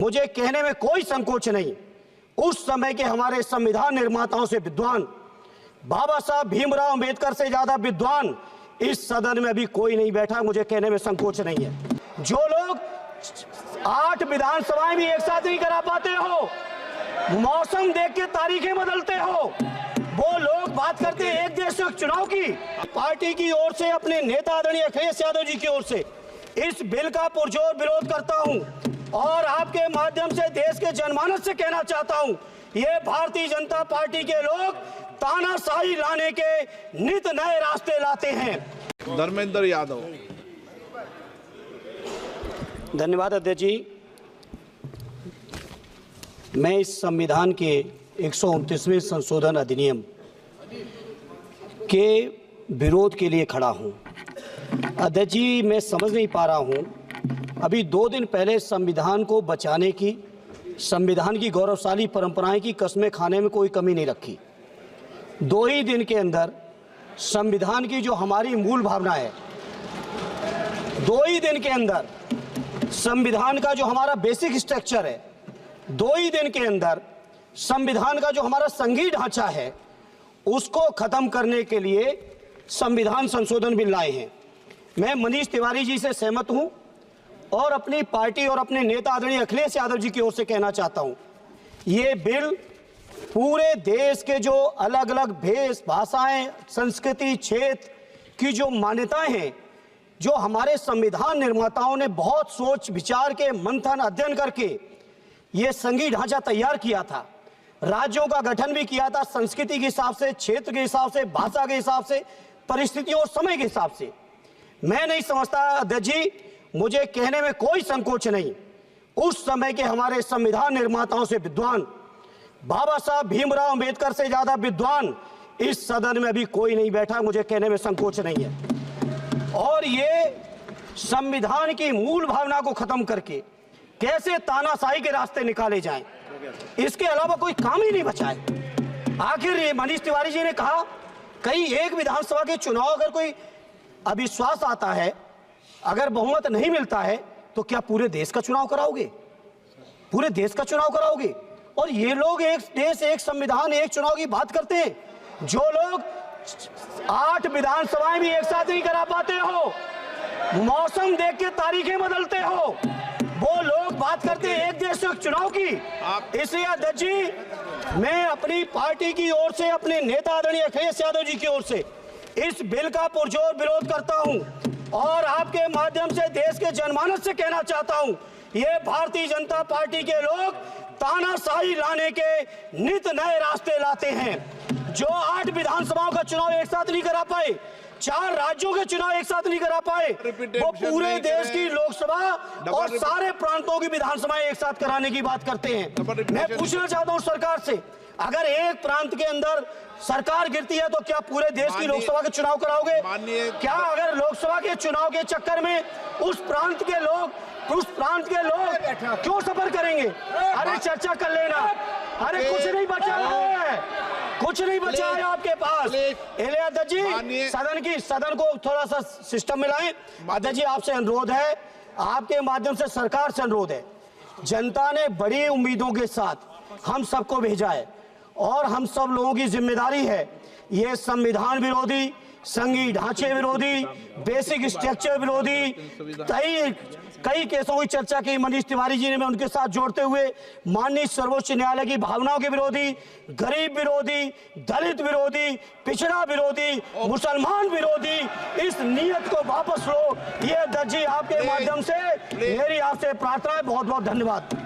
मुझे कहने में कोई संकोच नहीं, उस समय के हमारे संविधान निर्माताओं से विद्वान बाबा साहब भीमराव अंबेडकर से ज्यादा विद्वान इस सदन में अभी कोई नहीं बैठा। मुझे कहने में संकोच नहीं है। जो लोग 8 विधानसभाएं भी एक साथ नहीं करा पाते हो, मौसम देख के तारीखें बदलते हो, वो लोग बात करते हैं एक देश एक चुनाव की। पार्टी की ओर से अपने नेता आदरणीय अखिलेश यादव जी की ओर से इस बिल का पुरजोर विरोध करता हूं और आपके माध्यम से देश के जनमानस से कहना चाहता हूं, ये भारतीय जनता पार्टी के लोग तानाशाही लाने के नित नए रास्ते लाते हैं। धर्मेंद्र यादव। धन्यवाद अध्यक्ष जी। मैं इस संविधान के 129वें संशोधन अधिनियम के विरोध के लिए खड़ा हूं। अध्यक्ष जी, मैं समझ नहीं पा रहा हूं, अभी 2 दिन पहले संविधान को बचाने की, संविधान की गौरवशाली परंपराएं की कस्में खाने में कोई कमी नहीं रखी। 2 ही दिन के अंदर संविधान की जो हमारी मूल भावना है, 2 ही दिन के अंदर संविधान का जो हमारा बेसिक स्ट्रक्चर है, 2 ही दिन के अंदर संविधान का जो हमारा संघीय ढांचा है, उसको खत्म करने के लिए संविधान संशोधन बिल लाए हैं। मैं मनीष तिवारी जी से सहमत हूं और अपनी पार्टी और अपने नेता आदरणीय अखिलेश यादव जी की ओर से कहना चाहता हूं, ये बिल पूरे देश के जो अलग अलग भेष भाषाएं, संस्कृति, क्षेत्र की जो मान्यताएं हैं, जो हमारे संविधान निर्माताओं ने बहुत सोच विचार के मंथन अध्ययन करके ये संघीय ढांचा तैयार किया था, राज्यों का गठन भी किया था, संस्कृति के हिसाब से, क्षेत्र के हिसाब से, भाषा के हिसाब से, परिस्थितियों और समय के हिसाब से। मैं नहीं समझता अध्यक्ष जी, मुझे कहने में कोई संकोच नहीं, उस समय के हमारे संविधान निर्माताओं से विद्वान बाबा साहब भीमराव अंबेडकर से ज्यादा विद्वान इस सदन में अभी कोई नहीं बैठा। मुझे कहने में संकोच नहीं है। और ये संविधान की मूल भावना को खत्म करके कैसे तानाशाही के रास्ते निकाले जाएं, इसके अलावा कोई काम ही नहीं बचा है। आखिर ये मनीष तिवारी जी ने कहा, कहीं एक विधानसभा के चुनाव अगर कोई अविश्वास आता है, अगर बहुमत नहीं मिलता है, तो क्या पूरे देश का चुनाव कराओगे? पूरे देश का चुनाव कराओगे? और ये लोग एक देश एक संविधान एक चुनाव की बात करते हैं। जो लोग 8 विधानसभाएं भी एक साथ नहीं करा पाते हो, मौसम देख के तारीखें बदलते हो, वो लोग बात करते हैं एक देश एक चुनाव की। इसलिए अध्यक्ष जी, मैं अपनी पार्टी की ओर से अपने नेता आदरणीय अखिलेश यादव जी की ओर से इस बिल का पुरजोर विरोध करता हूं और आपके माध्यम से देश के जनमानस से कहना चाहता हूं, ये भारतीय जनता पार्टी के लोग तानाशाही लाने के नित नए रास्ते लाते हैं। जो 8 विधानसभाओं का चुनाव एक साथ नहीं करा पाए, 4 राज्यों के चुनाव एक साथ नहीं करा पाए, वो पूरे देश की लोकसभा और सारे प्रांतों की विधानसभाएं एक साथ कराने की बात करते हैं। मैं पूछना चाहता हूं सरकार से, अगर एक प्रांत के अंदर सरकार गिरती है तो क्या पूरे देश की लोकसभा के चुनाव कराओगे? क्या अगर लोकसभा के चुनाव के चक्कर में उस प्रांत के लोग क्यों सफर करेंगे? अरे चर्चा कर लेना। अरे कुछ नहीं बचा है, कुछ नहीं बचा है आपके पास। अध्यक्ष जी, सदन को थोड़ा सा सिस्टम में लाएं। अध्यक्ष जी, आपसे अनुरोध है, आपके माध्यम से सरकार से अनुरोध है, जनता ने बड़ी उम्मीदों के साथ हम सबको भेजा है और हम सब लोगों की जिम्मेदारी है, ये संविधान विरोधी, संघीय ढांचे विरोधी, बेसिक स्ट्रक्चर विरोधी कई केसों की चर्चा की मनीष तिवारी जी ने, मैं उनके साथ जोड़ते हुए माननीय सर्वोच्च न्यायालय की भावनाओं के विरोधी, गरीब विरोधी, दलित विरोधी, पिछड़ा विरोधी, मुसलमान विरोधी, इस नीयत को वापस लो। ये अध्यक्ष जी, आपके माध्यम से मेरी आपसे प्रार्थना है। बहुत बहुत धन्यवाद।